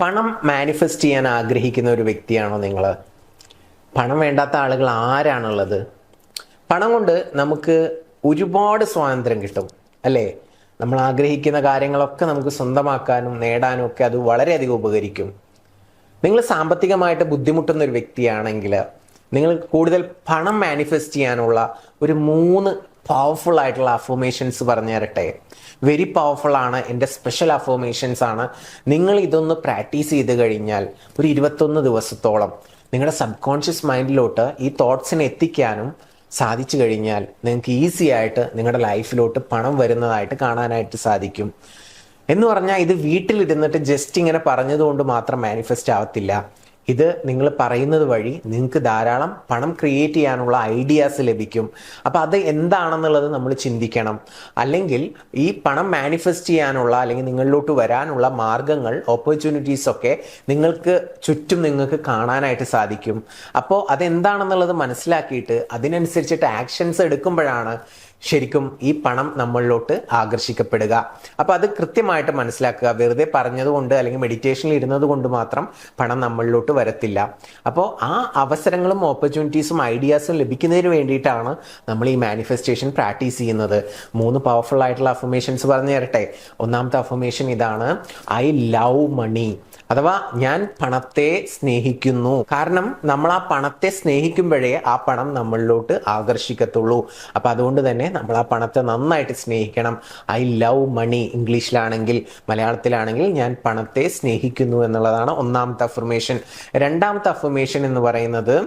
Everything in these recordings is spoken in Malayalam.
പണം മാനിഫെസ്റ്റ് ചെയ്യാൻ ആഗ്രഹിക്കുന്ന ഒരു വ്യക്തിയാണോ നിങ്ങൾ? പണം വേണ്ടാത്ത ആളുകൾ ആരാണുള്ളത്? പണം കൊണ്ട് നമുക്ക് ഒരുപാട് സ്വാതന്ത്ര്യം കിട്ടും അല്ലേ? നമ്മൾ ആഗ്രഹിക്കുന്ന കാര്യങ്ങളൊക്കെ നമുക്ക് സ്വന്തമാക്കാനും നേടാനും ഒക്കെ അത് വളരെയധികം ഉപകരിക്കും. നിങ്ങൾ സാമ്പത്തികമായിട്ട് ബുദ്ധിമുട്ടുന്ന ഒരു വ്യക്തിയാണെങ്കിൽ നിങ്ങൾ കൂടുതൽ പണം മാനിഫെസ്റ്റ് ചെയ്യാനുള്ള ഒരു 3 പവർഫുൾ ആയിട്ടുള്ള അഫർമേഷൻസ് പറഞ്ഞു തരട്ടെ. വെരി പവർഫുൾ ആണ്, എൻ്റെ സ്പെഷ്യൽ അഫർമേഷൻസ് ആണ്. നിങ്ങൾ ഇതൊന്ന് പ്രാക്ടീസ് ചെയ്ത് കഴിഞ്ഞാൽ ഒരു 21 ദിവസത്തോളം നിങ്ങളുടെ സബ് കോൺഷ്യസ് മൈൻഡിലോട്ട് ഈ തോട്ട്സിനെ എത്തിക്കാനും സാധിച്ചു കഴിഞ്ഞാൽ നിങ്ങൾക്ക് ഈസി ആയിട്ട് നിങ്ങളുടെ ലൈഫിലോട്ട് പണം വരുന്നതായിട്ട് കാണാനായിട്ട് സാധിക്കും. എന്ന് പറഞ്ഞാൽ ഇത് വീട്ടിലിരുന്നിട്ട് ജസ്റ്റ് ഇങ്ങനെ പറഞ്ഞതുകൊണ്ട് മാത്രം മാനിഫെസ്റ്റ് ആവത്തില്ല. ഇത് നിങ്ങൾ പറയുന്നത് വഴി നിങ്ങൾക്ക് ധാരാളം പണം ക്രിയേറ്റ് ചെയ്യാനുള്ള ഐഡിയാസ് ലഭിക്കും. അപ്പം അത് എന്താണെന്നുള്ളത് നമ്മൾ ചിന്തിക്കണം. അല്ലെങ്കിൽ ഈ പണം മാനിഫെസ്റ്റ് ചെയ്യാനുള്ള അല്ലെങ്കിൽ നിങ്ങളിലോട്ട് വരാനുള്ള മാർഗങ്ങൾ, ഓപ്പർച്യൂണിറ്റീസ് ഒക്കെ നിങ്ങൾക്ക് ചുറ്റും നിങ്ങൾക്ക് കാണാനായിട്ട് സാധിക്കും. അപ്പോൾ അതെന്താണെന്നുള്ളത് മനസ്സിലാക്കിയിട്ട് അതിനനുസരിച്ചിട്ട് ആക്ഷൻസ് എടുക്കുമ്പോഴാണ് ശരിക്കും ഈ പണം നമ്മളിലോട്ട് ആകർഷിക്കപ്പെടുക. അപ്പോൾ അത് കൃത്യമായിട്ട് മനസ്സിലാക്കുക. വെറുതെ പറഞ്ഞതുകൊണ്ട് അല്ലെങ്കിൽ മെഡിറ്റേഷനിൽ ഇരുന്നത് കൊണ്ട് മാത്രം പണം നമ്മളിലോട്ട് വരത്തില്ല. അപ്പോൾ ആ അവസരങ്ങളും ഓപ്പർച്യൂണിറ്റീസും ഐഡിയാസും ലഭിക്കുന്നതിന് വേണ്ടിയിട്ടാണ് നമ്മൾ ഈ മാനിഫെസ്റ്റേഷൻ പ്രാക്ടീസ് ചെയ്യുന്നത്. 3 പവർഫുൾ ആയിട്ടുള്ള അഫർമേഷൻസ് പറഞ്ഞു തരട്ടെ. ഒന്നാമത്തെ അഫർമേഷൻ ഇതാണ്: ഐ ലവ് മണി, അഥവാ ഞാൻ പണത്തെ സ്നേഹിക്കുന്നു. കാരണം നമ്മൾ ആ പണത്തെ സ്നേഹിക്കുമ്പോഴേ ആ പണം നമ്മളിലോട്ട് ആകർഷിക്കത്തുള്ളൂ. അപ്പൊ അതുകൊണ്ട് തന്നെ നമ്മൾ ആ പണത്തെ നന്നായിട്ട് സ്നേഹിക്കണം. ഐ ലവ് മണി ഇംഗ്ലീഷിലാണെങ്കിൽ, മലയാളത്തിലാണെങ്കിൽ ഞാൻ പണത്തെ സ്നേഹിക്കുന്നു എന്നുള്ളതാണ് ഒന്നാമത്തെ അഫർമേഷൻ. രണ്ടാമത്തെ അഫർമേഷൻ എന്ന് പറയുന്നത്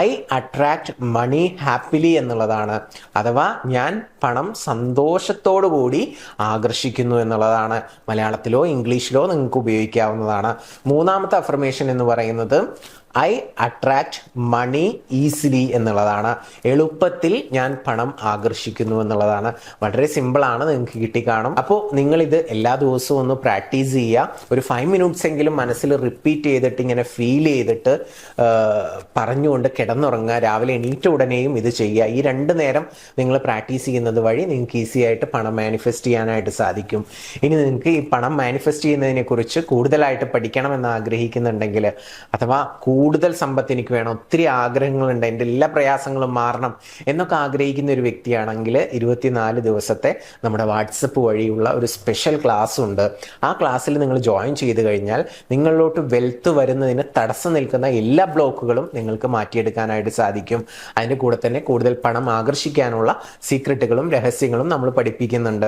ഐ അട്രാക്ട് മണി ഹാപ്പിലി എന്നുള്ളതാണ്. അഥവാ ഞാൻ പണം സന്തോഷത്തോടു കൂടി ആകർഷിക്കുന്നു എന്നുള്ളതാണ്. മലയാളത്തിലോ ഇംഗ്ലീഷിലോ നിങ്ങൾക്ക് ഉപയോഗിക്കാവുന്നതാണ്. മൂന്നാമത്തെ അഫർമേഷൻ എന്ന് പറയുന്നത് ഐ അട്രാക്ട് മണി ഈസിലി എന്നുള്ളതാണ്. എളുപ്പത്തിൽ ഞാൻ പണം ആകർഷിക്കുന്നു എന്നുള്ളതാണ്. വളരെ സിമ്പിളാണ്, നിങ്ങൾക്ക് കിട്ടിക്കാണും. അപ്പോൾ നിങ്ങളിത് എല്ലാ ദിവസവും ഒന്ന് പ്രാക്ടീസ് ചെയ്യുക. ഒരു 5 മിനിറ്റ്സ് എങ്കിലും മനസ്സിൽ റിപ്പീറ്റ് ചെയ്തിട്ട് ഇങ്ങനെ ഫീൽ ചെയ്തിട്ട് പറഞ്ഞുകൊണ്ട് കിടന്നുറങ്ങുക. രാവിലെ എണീറ്റ ഉടനെയും ഇത് ചെയ്യുക. ഈ 2 നേരം നിങ്ങൾ പ്രാക്ടീസ് ചെയ്യുന്നത് വഴി നിങ്ങൾക്ക് ഈസി ആയിട്ട് പണം മാനിഫെസ്റ്റ് ചെയ്യാനായിട്ട് സാധിക്കും. ഇനി നിങ്ങൾക്ക് ഈ പണം മാനിഫെസ്റ്റ് ചെയ്യുന്നതിനെ കുറിച്ച് കൂടുതലായിട്ട് പഠിക്കണമെന്ന് ആഗ്രഹിക്കുന്നുണ്ടെങ്കിൽ, അഥവാ കൂടുതൽ സമ്പത്ത് എനിക്ക് വേണം, ഒത്തിരി ആഗ്രഹങ്ങളുണ്ട്, എൻ്റെ എല്ലാ പ്രയാസങ്ങളും മാറണം എന്നൊക്കെ ആഗ്രഹിക്കുന്ന ഒരു വ്യക്തിയാണെങ്കിൽ 24 ദിവസത്തെ നമ്മുടെ വാട്സപ്പ് വഴിയുള്ള ഒരു സ്പെഷ്യൽ ക്ലാസ് ഉണ്ട്. ആ ക്ലാസ്സിൽ നിങ്ങൾ ജോയിൻ ചെയ്ത് കഴിഞ്ഞാൽ നിങ്ങളിലോട്ട് വെൽത്ത് വരുന്നതിന് തടസ്സം നിൽക്കുന്ന എല്ലാ ബ്ലോക്കുകളും നിങ്ങൾക്ക് മാറ്റിയെടുക്കാനായിട്ട് സാധിക്കും. അതിൻ്റെ കൂടെ തന്നെ കൂടുതൽ പണം ആകർഷിക്കാനുള്ള സീക്രട്ടുകളും രഹസ്യങ്ങളും നമ്മൾ പഠിപ്പിക്കുന്നുണ്ട്.